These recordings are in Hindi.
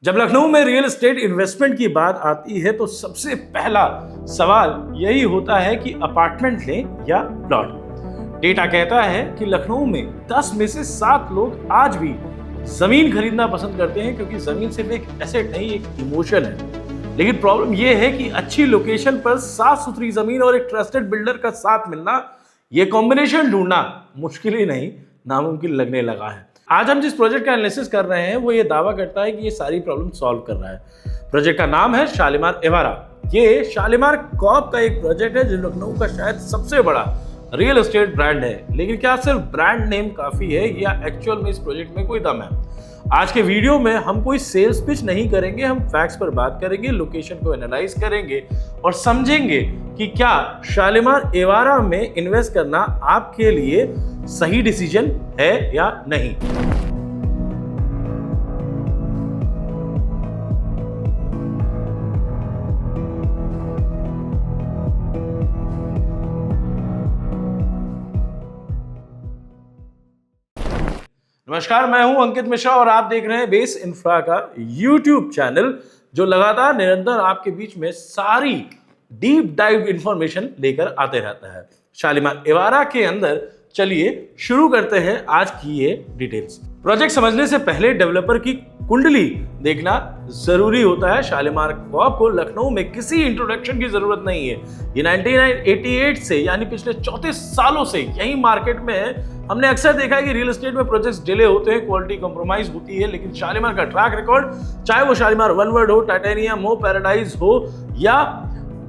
जब लखनऊ में रियल एस्टेट इन्वेस्टमेंट की बात आती है तो सबसे पहला सवाल यही होता है कि अपार्टमेंट लें या प्लॉट। डेटा कहता है कि लखनऊ में 10 में से 7 लोग आज भी जमीन खरीदना पसंद करते हैं, क्योंकि जमीन सिर्फ एक एसेट नहीं, एक इमोशन है। लेकिन प्रॉब्लम यह है कि अच्छी लोकेशन पर साफ सुथरी जमीन और एक ट्रस्टेड बिल्डर का साथ मिलना, यह कॉम्बिनेशन ढूंढना मुश्किल ही नहीं, नामुमकिन लगने लगा है। आज हम जिस प्रोजेक्ट का एनालिसिस कर रहे हैं वो ये दावा करता है कि ये सारी प्रॉब्लम सॉल्व कर रहा है। प्रोजेक्ट का नाम है शालीमार एवारा। ये शालीमार कॉर्प का एक प्रोजेक्ट है जो लखनऊ का शायद सबसे बड़ा रियल एस्टेट ब्रांड है। लेकिन क्या सिर्फ ब्रांड नेम काफी है या एक्चुअल में इस प्रोजेक्ट में कोई दम है? आज के वीडियो में हम कोई सेल्स पिच नहीं करेंगे, हम फैक्ट्स पर बात करेंगे, लोकेशन को एनालाइज करेंगे और समझेंगे कि क्या शालीमार एवारा में इन्वेस्ट करना आपके लिए सही डिसीजन है या नहीं। नमस्कार, मैं हूं अंकित मिश्रा और आप देख रहे हैं बेस इंफ्रा का यूट्यूब चैनल, जो लगातार निरंतर आपके बीच में सारी डीप डाइव इंफॉर्मेशन लेकर आते रहता है। शालीमार एवारा के अंदर चलिए शुरू करते हैं आज की ये डिटेल्स। प्रोजेक्ट समझने से पहले डेवलपर की कुंडली देखना जरूरी होता है। शालीमार कॉर्प को लखनऊ में किसी इंट्रोडक्शन की जरूरत नहीं है। ये 1988 से यानी पिछले 34 सालों से यही मार्केट में है। हमने अक्सर देखा है कि रियल एस्टेट में प्रोजेक्ट्स डिले होते हैं, क्वालिटी कॉम्प्रोमाइज होती है, लेकिन शालीमार का ट्रैक रिकॉर्ड, चाहे वो शालीमार वनवर्ड हो, टाइटेनियम हो, पैराडाइज हो या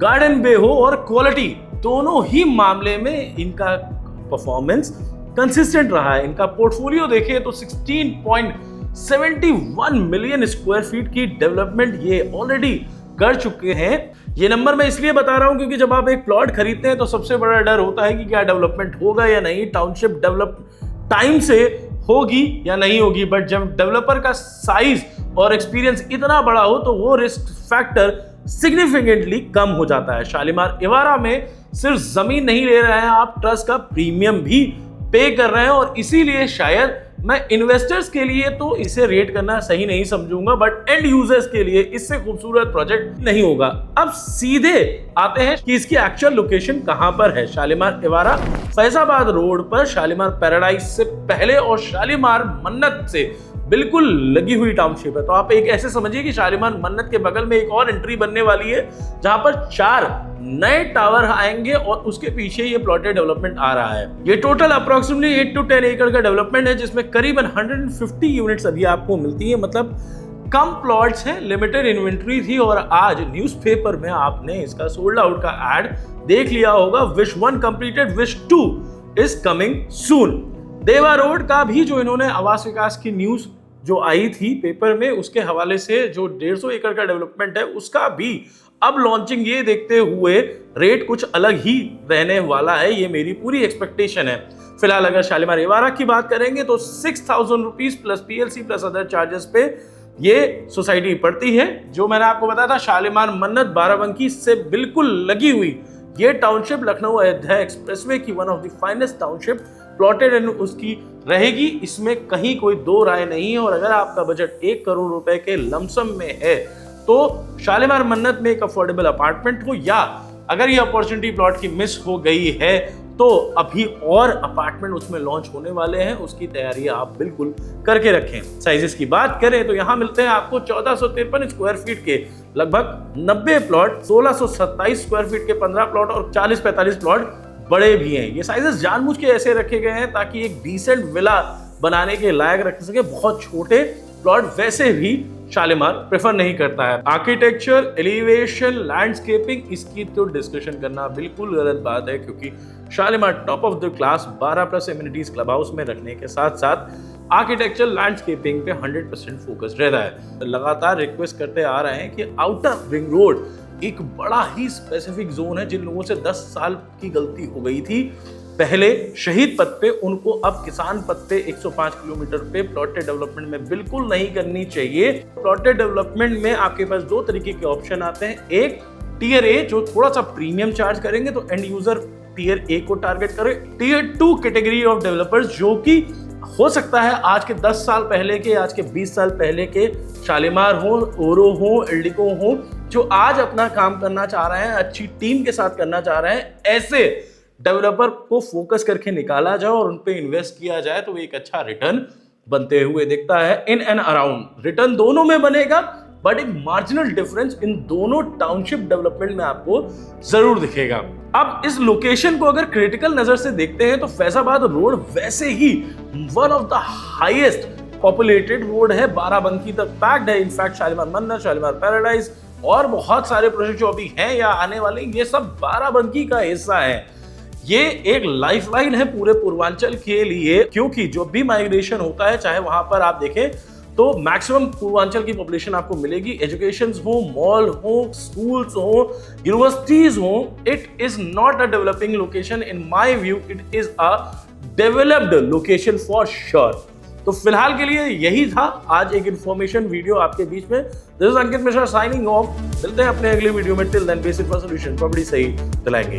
गार्डन बे हो, और क्वालिटी दोनों ही मामले में इनका परफॉर्मेंस कंसिस्टेंट रहा है। इनका पोर्टफोलियो देखिए तो 16.71 मिलियन स्क्वायर फीट की डेवलपमेंट ये ऑलरेडी कर चुके हैं। ये नंबर मैं इसलिए बता रहा हूं क्योंकि जब आप एक प्लॉट खरीदते हैं तो सबसे बड़ा डर होता है कि क्या डेवलपमेंट होगा या नहीं, टाउनशिप डेवलप टाइम से होगी या नहीं होगी। बट जब डेवलपर का साइज और एक्सपीरियंस इतना बड़ा हो तो वो रिस्क फैक्टर सिग्निफिकेंटली कम हो जाता है। शालीमार एवारा में सिर्फ जमीन नहीं ले रहे हैं आप, ट्रस्ट का प्रीमियम भी पे कर रहे हैं, और इसीलिए शायद मैं इन्वेस्टर्स के लिए तो इसे रेट करना सही नहीं समझूंगा, बट एंड यूजर्स के लिए इससे खूबसूरत प्रोजेक्ट नहीं होगा। अब सीधे आते हैं कि इसकी एक्चुअल लोकेशन कहां पर है। शालीमार एवारा फैजाबाद रोड पर शालीमार पैराडाइज से पहले और शालीमार मन्नत से बिल्कुल लगी हुई टाउनशिप है। तो आप एक ऐसे समझिए कि शालीमार मन्नत के बगल में एक और एंट्री बनने वाली है जहां पर 4 नए टावर आएंगे और उसके पीछे ये प्लॉटेड डेवलपमेंट आ रहा है। ये टोटल अप्रोक्सीमेटली 8 to 10 एकड़ का डेवलपमेंट है, जिसमें करीबन 150 यूनिट्स अभी आपको मिलती है। मतलब कम प्लॉट्स हैं, लिमिटेड इन्वेंट्री थी, और आज न्यूज़पेपर में आपने इसका सोल्ड आउट का एड देख लिया होगा। Wish 1 completed, wish 2 is coming soon. देवा रोड का भी जो इन्होंने आवास विकास की न्यूज जो आई थी पेपर में, उसके हवाले से जो 150 एकड़ का डेवलपमेंट है उसका भी अब लॉन्चिंग ये देखते हुए रेट कुछ अलग ही रहने वाला है। ये मेरी पूरी एक्सपेक्टेशन है। फिलहाल अगर शालीमार एवारा की बात करेंगे तो 6,000 rupees plus PLC plus other charges पे ये सोसाइटी पड़ती है। जो मैंने आपको बताया था, शालीमार मन्नत बाराबंकी से बिल्कुल लगी हुई ये टाउनशिप लखनऊ अयोध्या एक्सप्रेसवे की one of the finest township plotted and उसकी रहेगी, इसमें कहीं कोई दो राय नहीं है। और अगर आपका बजट 1 करोड़ रुपए के लमसम में है तो शालीमार मन्नत में एक अफोर्डेबल अपार्टमेंट हो, या अगर ये अपॉर्चुनिटी प्लॉट की मिस हो गई है तो अभी और अपार्टमेंट उसमें लॉन्च होने वाले हैं, उसकी तैयारी आप बिल्कुल करके रखें। साइजेस की बात करें तो यहाँ मिलते हैं आपको 1453 स्क्वायर फीट के लगभग 90 प्लॉट, 1627 स्क्वायर फीट के 15 प्लॉट और 40-45 प्लॉट बड़े भी हैं। ये साइजेस जानबूझ के ऐसे रखे गए हैं ताकि एक डिसेंट विला बनाने के लायक रख सके। बहुत छोटे प्लॉट वैसे भी शालीमार प्रेफर नहीं करता है। आर्किटेक्चर, एलिवेशन, लैंडस्केपिंग, इसकी तो डिस्कशन करना बिल्कुल गलत बात है, क्योंकि Shalimar top of the class 12+ amenities club house में रखने के साथ साथ आर्किटेक्चर, लैंडस्केपिंग पे 100% फोकस रहता है। लगातार रिक्वेस्ट करते आ रहे हैं कि आउटर रिंग रोड एक बड़ा ही स्पेसिफिक जोन है। जिन लोगों से 10 साल की गलती हो गई थी पहले शहीद पथ पे, उनको अब किसान पथ पे 105 किलोमीटर पे प्लॉटेड डेवलपमेंट में बिल्कुल नहीं करनी चाहिए। प्लॉटेड डेवलपमेंट में आपके पास 2 तरीके के ऑप्शन आते हैं। एक टियर ए जो थोड़ा सा प्रीमियम चार्ज करेंगे तो एंड यूजर टियर ए को टारगेट करें। टियर 2 कैटेगरी ऑफ डेवलपर्स जो कि हो सकता है आज के 10 साल पहले के, आज के 20 साल पहले के शालीमार हो, ओरो हो, एल्डिको हो, जो आज अपना काम करना चाह रहे हैं, अच्छी टीम के साथ करना चाह रहे हैं, ऐसे डेवलपर को फोकस करके निकाला जाए और उन पे इन्वेस्ट किया जाए तो एक अच्छा रिटर्न बनते हुए दिखता है। इन एंड अराउंड रिटर्न दोनों में बनेगा, बट एक मार्जिनल डिफरेंस इन दोनों टाउनशिप डेवलपमेंट में आपको जरूर दिखेगा। अब इस लोकेशन को अगर क्रिटिकल नजर से देखते हैं तो फैजाबाद रोड वैसे ही one of the highest populated road है, बाराबंकी तक पैक्ड है। इनफैक्ट शालीमार मन्नत, शालीमार पैराडाइज और बहुत सारे प्रोजेक्ट जो अभी हैं या आने वाले, ये सब बाराबंकी का हिस्सा है। ये एक लाइफलाइन है पूरे पूर्वांचल के लिए, क्योंकि जो भी माइग्रेशन होता है, चाहे वहां पर आप देखें तो मैक्सिमम पूर्वांचल की पॉपुलेशन आपको मिलेगी। एजुकेशन हो, मॉल हो, स्कूल्स हो, यूनिवर्सिटीज हो, it is not a developing location in my view, it is a developed location for sure. तो फिलहाल के लिए यही था आज एक इन्फॉर्मेशन वीडियो आपके बीच में। This is Ankit Mishra signing off. मिलते हैं अपने अगले वीडियो में। Till then basic for solution property सही दिलाएंगे।